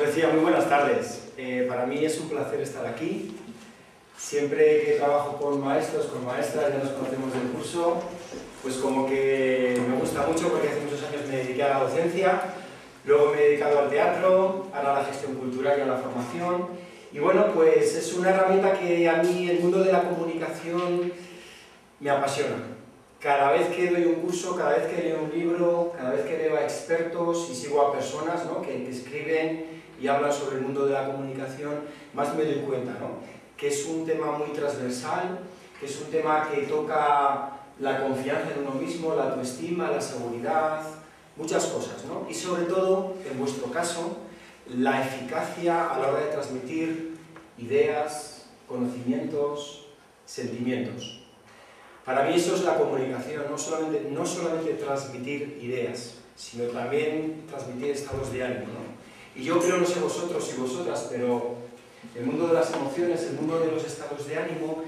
decía, muy buenas tardes. Para mí es un placer estar aquí. Siempre que trabajo con maestros, con maestras, ya nos conocemos del curso, pues como que me gusta mucho porque hace muchos años me dediqué a la docencia, luego me he dedicado al teatro, ahora a la gestión cultural y a la formación. Y bueno, pues es una herramienta que a mí el mundo de la comunicación me apasiona. Cada vez que doy un curso, cada vez que leo un libro, cada vez que leo a expertos y sigo a personas, ¿no?, que escriben y hablan sobre el mundo de la comunicación, más me doy cuenta, ¿no?, que es un tema muy transversal, que es un tema que toca la confianza en uno mismo, la autoestima, la seguridad, muchas cosas, ¿no? Y sobre todo, en vuestro caso, la eficacia a la hora de transmitir ideas, conocimientos, sentimientos. Para mí eso es la comunicación, no solamente transmitir ideas, sino también transmitir estados de ánimo, ¿no? Y yo creo, no sé vosotros y vosotras, pero el mundo de las emociones, el mundo de los estados de ánimo,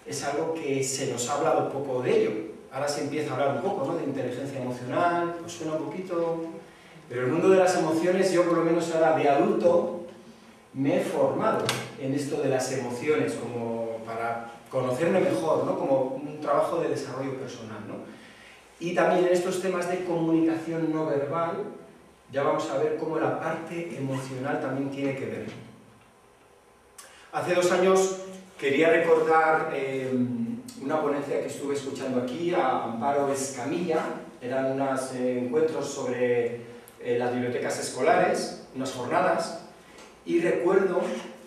es algo que se nos ha hablado poco de ello. Ahora se empieza a hablar un poco, ¿no?, de inteligencia emocional, pues suena un poquito, pero el mundo de las emociones, yo por lo menos ahora de adulto, me he formado en esto de las emociones, como para conocerme mejor, ¿no?, como un trabajo de desarrollo personal, ¿no? Y también en estos temas de comunicación no verbal, ya vamos a ver cómo la parte emocional también tiene que ver. Hace 2 años quería recordar una ponencia que estuve escuchando aquí a Amparo Escamilla. Eran unos encuentros sobre las bibliotecas escolares, unas jornadas, y recuerdo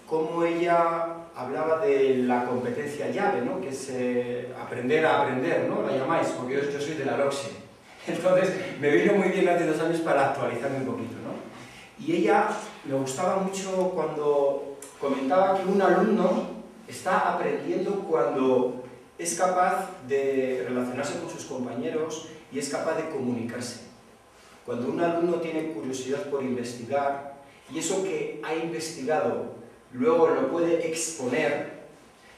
cómo ella hablaba de la competencia llave, ¿no?, que es aprender a aprender, ¿no?, la llamáis, porque yo soy de la LOCSE. Entonces me vino muy bien hace 2 años para actualizarme un poquito, ¿no? Y ella me gustaba mucho cuando comentaba que un alumno está aprendiendo cuando es capaz de relacionarse con sus compañeros y es capaz de comunicarse. Cuando un alumno tiene curiosidad por investigar y eso que ha investigado luego lo puede exponer,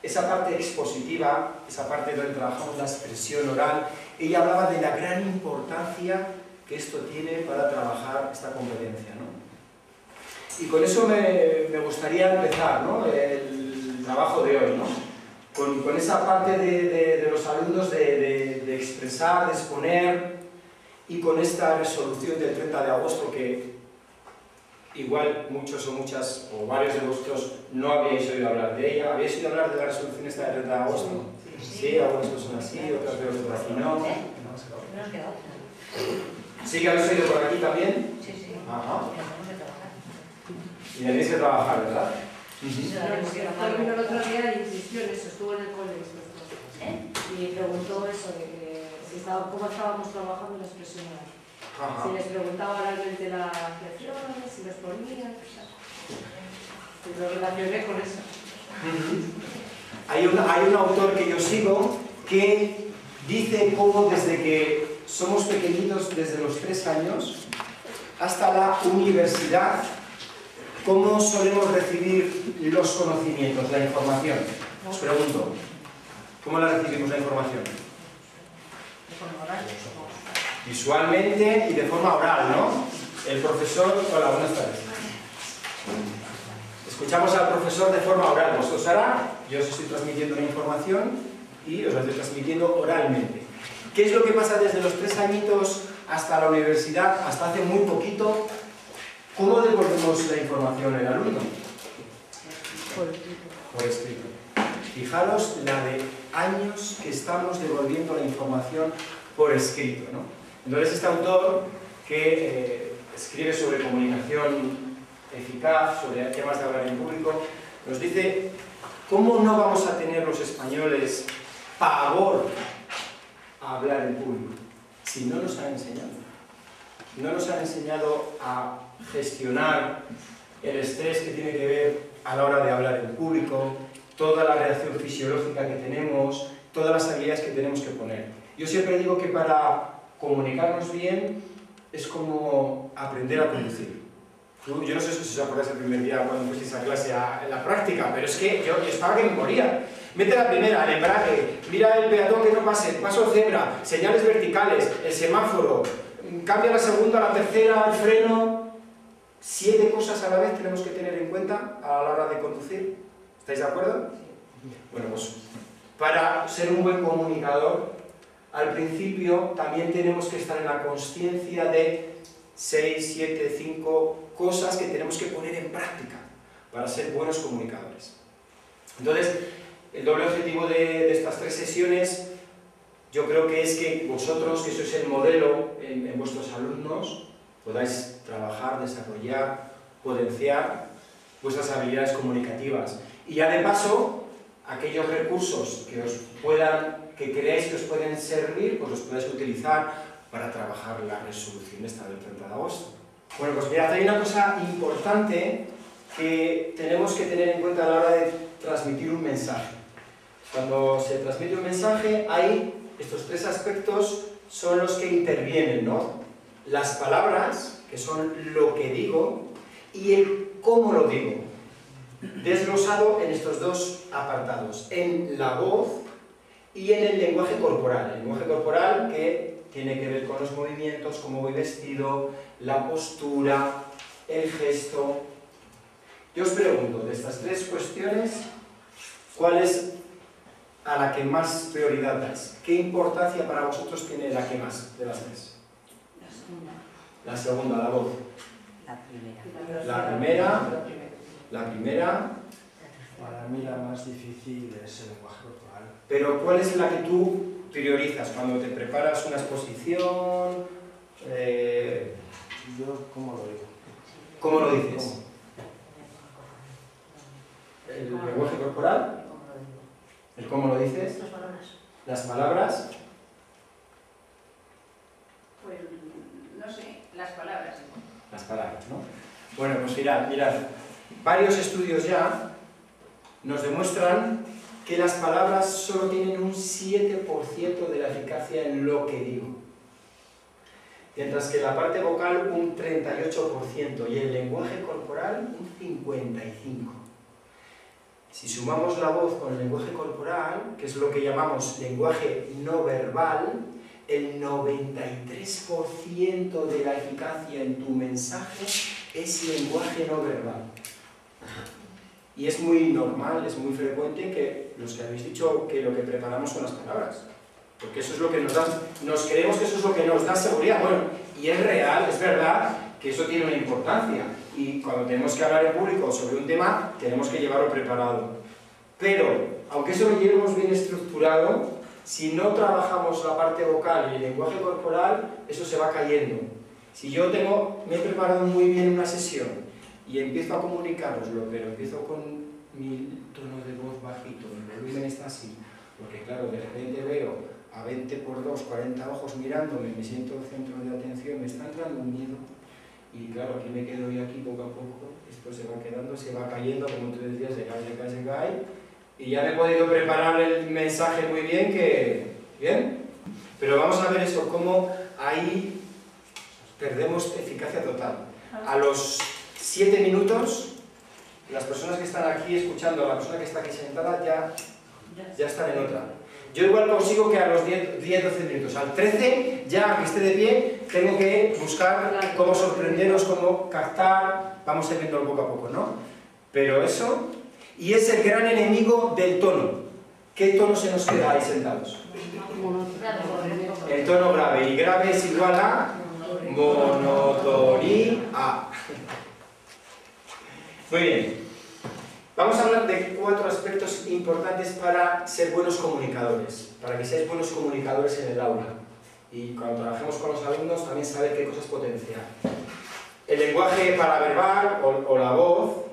esa parte expositiva, esa parte donde trabajamos la expresión oral, ella hablaba de la gran importancia que esto tiene para trabajar esta competencia, ¿no? Y con eso me gustaría empezar, ¿no?, el trabajo de hoy, ¿no?, con esa parte de los alumnos de expresar, de exponer, y con esta resolución del 30 de agosto que igual muchos o muchas, o varios de vosotros no habíais oído hablar de ella. ¿Habéis oído hablar de la resolución esta del 30 de agosto? Sí, algunas personas sí, otras veo que por aquí no. ¿Sí que habéis oído por aquí también? Sí, sí. Ajá. Y tenéis que trabajar, ¿verdad? El otro día insistió en eso, estuvo en el colegio y preguntó eso de que cómo estábamos trabajando la expresión oral. Ajá. Si les preguntaba oralmente las lecciones, si les ponían, y lo relacioné con eso. Hay un autor que yo sigo que dice cómo desde que somos pequeñitos, desde los 3 años hasta la universidad, cómo solemos recibir los conocimientos, la información. Os pregunto, ¿cómo la recibimos la información? De forma oral. Visualmente y de forma oral, ¿no? El profesor... Hola, buenas tardes. Escuchamos al profesor de forma oral. Vosotros ahora, yo os estoy transmitiendo la información y os la estoy transmitiendo oralmente. ¿Qué es lo que pasa desde los 3 añitos hasta la universidad, hasta hace muy poquito? ¿Cómo devolvemos la información al alumno? Por escrito. Fijaros la de años que estamos devolviendo la información por escrito, ¿no? Entonces este autor que escribe sobre comunicación eficaz, sobre temas de hablar en público, nos dice cómo no vamos a tener los españoles pavor a hablar en público si no nos han enseñado. No nos han enseñado a gestionar el estrés que tiene que ver a la hora de hablar en público, toda la reacción fisiológica que tenemos, todas las habilidades que tenemos que poner. Yo siempre digo que para comunicarnos bien es como aprender a conducir. Yo no sé si os acordáis el primer día cuando fuisteis a clase en la práctica, pero es que yo estaba que me moría. Mete la primera, el embrague, mira el peatón que no pase, paso cebra, señales verticales, el semáforo, cambia la segunda, la tercera, el freno. 7 cosas a la vez tenemos que tener en cuenta a la hora de conducir. ¿Estáis de acuerdo? Bueno, pues para ser un buen comunicador, al principio también tenemos que estar en la consciencia de 6, 7, 5 cosas que tenemos que poner en práctica para ser buenos comunicadores. Entonces, el doble objetivo de estas 3 sesiones, yo creo que es que vosotros, que sois el modelo en vuestros alumnos, podáis trabajar, desarrollar, potenciar vuestras habilidades comunicativas. Y ya de paso, aquellos recursos que creáis que os pueden servir, pues los podéis utilizar para trabajar la resolución esta del 30 de agosto. Bueno, pues mirad, hay una cosa importante que tenemos que tener en cuenta a la hora de transmitir un mensaje. Cuando se transmite un mensaje, hay estos 3 aspectos son los que intervienen, ¿no? Las palabras, que son lo que digo, y el cómo lo digo, desglosado en estos 2 apartados, en la voz y en el lenguaje corporal. El lenguaje corporal que tiene que ver con los movimientos, cómo voy vestido, la postura, el gesto. Yo os pregunto, de estas 3 cuestiones, ¿cuál es a la que más prioridad dais? ¿Qué importancia para vosotros tiene la que más de las 3? La segunda, la voz. La primera. Para mí la más difícil es el lenguaje corporal. Pero ¿cuál es la que tú priorizas cuando te preparas una exposición? Yo, ¿cómo lo digo? ¿Cómo lo dices? ¿El lenguaje corporal? ¿El cómo lo dices? Las palabras. ¿Las palabras? Pues, no sé, las palabras. Las palabras, ¿no? Bueno, pues mirad, varios estudios ya nos demuestran que las palabras solo tienen un 7% de la eficacia en lo que digo, mientras que la parte vocal un 38% y el lenguaje corporal un 55%. Si sumamos la voz con el lenguaje corporal, que es lo que llamamos lenguaje no verbal, el 93% de la eficacia en tu mensaje es lenguaje no verbal. Y es muy normal, es muy frecuente que los que habéis dicho que lo que preparamos son las palabras. Porque eso es lo que nos da, nos creemos que eso es lo que nos da seguridad. Bueno, y es real, es verdad que eso tiene una importancia. Y cuando tenemos que hablar en público sobre un tema, tenemos que llevarlo preparado. Pero, aunque eso lo llevemos bien estructurado, si no trabajamos la parte vocal y el lenguaje corporal, eso se va cayendo. Si yo me he preparado muy bien una sesión y empiezo a comunicároslo, pero empiezo con mi tono de voz bajito, mi volumen está así, porque claro, de repente veo a 20 por 2, 40 ojos mirándome, me siento el centro de atención, me está entrando un miedo, y claro, aquí me quedo yo aquí poco a poco, esto se va quedando, se va cayendo, como tú decías, se cae, y ya me he podido preparar el mensaje muy bien, ¿bien? Pero vamos a ver eso, cómo ahí perdemos eficacia total. A los 7 minutos, las personas que están aquí escuchando, la persona que está aquí sentada, ya están en otra. Yo igual consigo que a los 10-12 minutos, al 13, ya que esté de pie, tengo que buscar cómo sorprenderos, cómo captar, vamos a ir viendo poco a poco, ¿no? Pero eso, y es el gran enemigo del tono. ¿Qué tono se nos queda ahí sentados? El tono grave, y grave es igual a monotonía. Muy bien. Vamos a hablar de 4 aspectos importantes para ser buenos comunicadores, para que seáis buenos comunicadores en el aula. Y cuando trabajemos con los alumnos también saber qué cosas potenciar. El lenguaje paraverbal o la voz,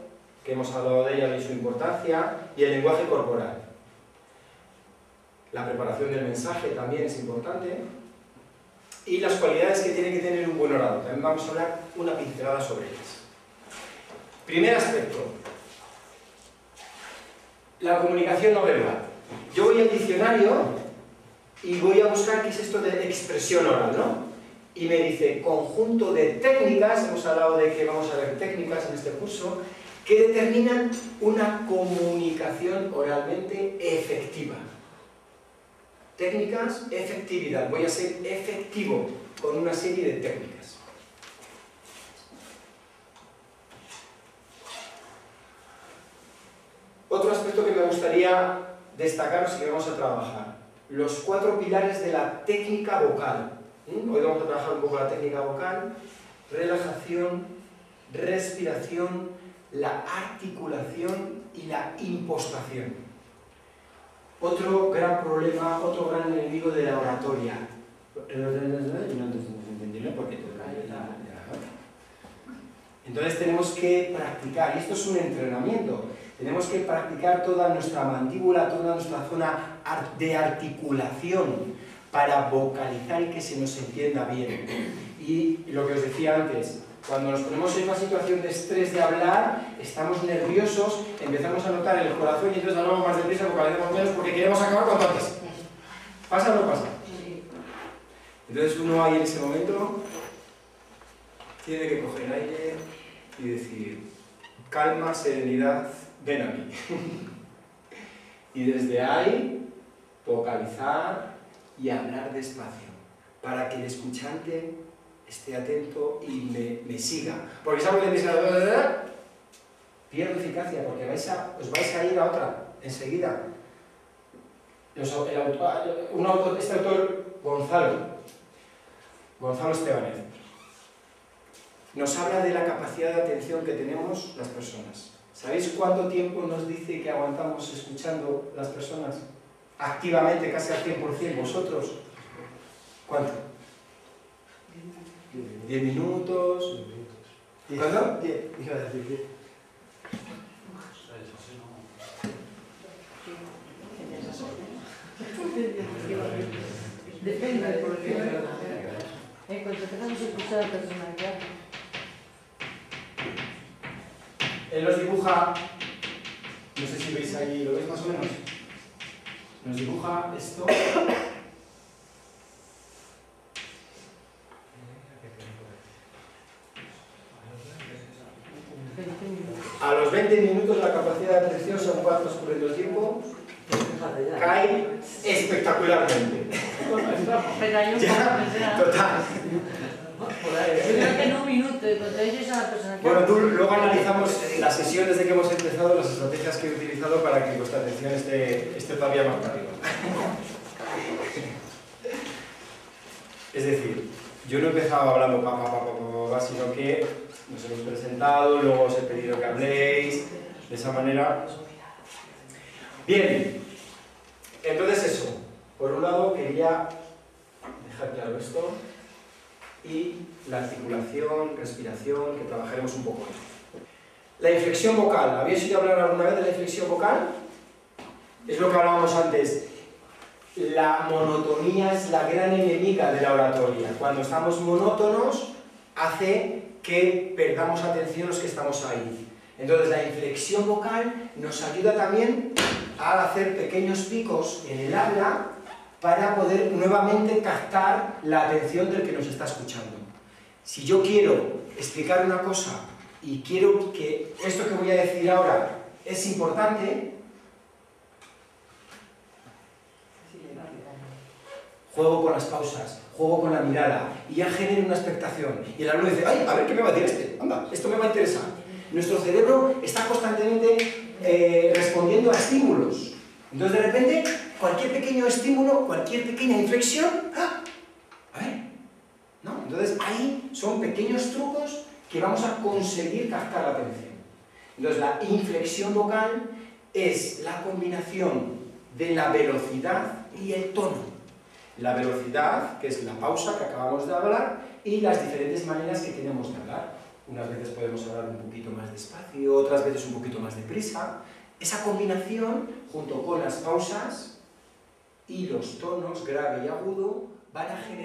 que hemos hablado de ella y su importancia, y el lenguaje corporal. La preparación del mensaje también es importante. Y las cualidades que tiene que tener un buen orador. También vamos a hablar una pincelada sobre ellas. Primer aspecto. La comunicación no verbal. Yo voy al diccionario y voy a buscar qué es esto de expresión oral, ¿no? Y me dice, conjunto de técnicas, hemos hablado de que vamos a ver técnicas en este curso, que determinan una comunicación oralmente efectiva. Técnicas, efectividad. Voy a ser efectivo con una serie de técnicas. gustaría destacaros que vamos a trabajar los 4 pilares de la técnica vocal. Hoy vamos a trabajar un poco la técnica vocal, relajación, respiración, la articulación y la impostación. Otro gran problema, otro gran enemigo de la oratoria. Entonces tenemos que practicar, y esto es un entrenamiento, tenemos que practicar toda nuestra mandíbula, toda nuestra zona de articulación para vocalizar y que se nos entienda bien. Y lo que os decía antes, cuando nos ponemos en una situación de estrés de hablar, estamos nerviosos, empezamos a notar el corazón y entonces hablamos más deprisa, vocalizamos menos porque queremos acabar cuanto antes. ¿Pasa o no pasa? Entonces uno ahí en ese momento tiene que coger aire y decir, calma, serenidad, ven a mí. Y desde ahí vocalizar y hablar despacio, para que el escuchante esté atento y me siga. Porque si algo que pierde eficacia, porque os vais a ir a otra enseguida. Este autor, Gonzalo Estebanez, nos habla de la capacidad de atención que tenemos las personas. ¿Sabéis cuánto tiempo nos dice que aguantamos escuchando las personas? Activamente, casi al 100%. ¿Vosotros? ¿Cuánto? 10 minutos. ¿Cuánto? 10. Iba a decir 10. Depende, porque cuando empezamos a escuchar la personalidad. Él nos dibuja, no sé si veis ahí, ¿lo veis más o menos? Nos dibuja esto. A los 20 minutos la capacidad de atención, según va transcurriendo el tiempo, cae espectacularmente. Ya, total. Yo creo que en un minuto, cuando dices a la persona... Bueno, luego analizamos las sesiones de que hemos empezado, las estrategias que he utilizado para que vuestra atención esté todavía más rápido. Es decir, yo no he empezado hablando sino que nos hemos presentado, luego os he pedido que habléis, de esa manera. Bien, entonces eso. Por un lado quería dejar claro esto y la articulación, respiración, que trabajaremos un poco. La inflexión vocal. ¿Habéis oído hablar alguna vez de la inflexión vocal? Es lo que hablábamos antes. La monotonía es la gran enemiga de la oratoria. Cuando estamos monótonos, hace que perdamos atención los que estamos ahí. Entonces la inflexión vocal nos ayuda también a hacer pequeños picos en el habla para poder nuevamente captar la atención del que nos está escuchando. Si yo quiero explicar una cosa y quiero que esto que voy a decir ahora es importante, juego con las pausas, juego con la mirada y ya genero una expectación. Y el alumno dice, ay, a ver, ¿qué me va a decir este? Anda, esto me va a interesar. Nuestro cerebro está constantemente respondiendo a estímulos. Entonces, de repente, cualquier pequeño estímulo, cualquier pequeña inflexión, ¡ah! A ver, ¿no? Entonces, ahí son pequeños trucos que vamos a conseguir captar la atención. Entonces, la inflexión vocal es la combinación de la velocidad y el tono. La velocidad, que es la pausa que acabamos de hablar, y las diferentes maneras que tenemos de hablar. Unas veces podemos hablar un poquito más despacio, otras veces un poquito más deprisa. Esa combinación, junto con las pausas y los tonos grave y agudo, van a generar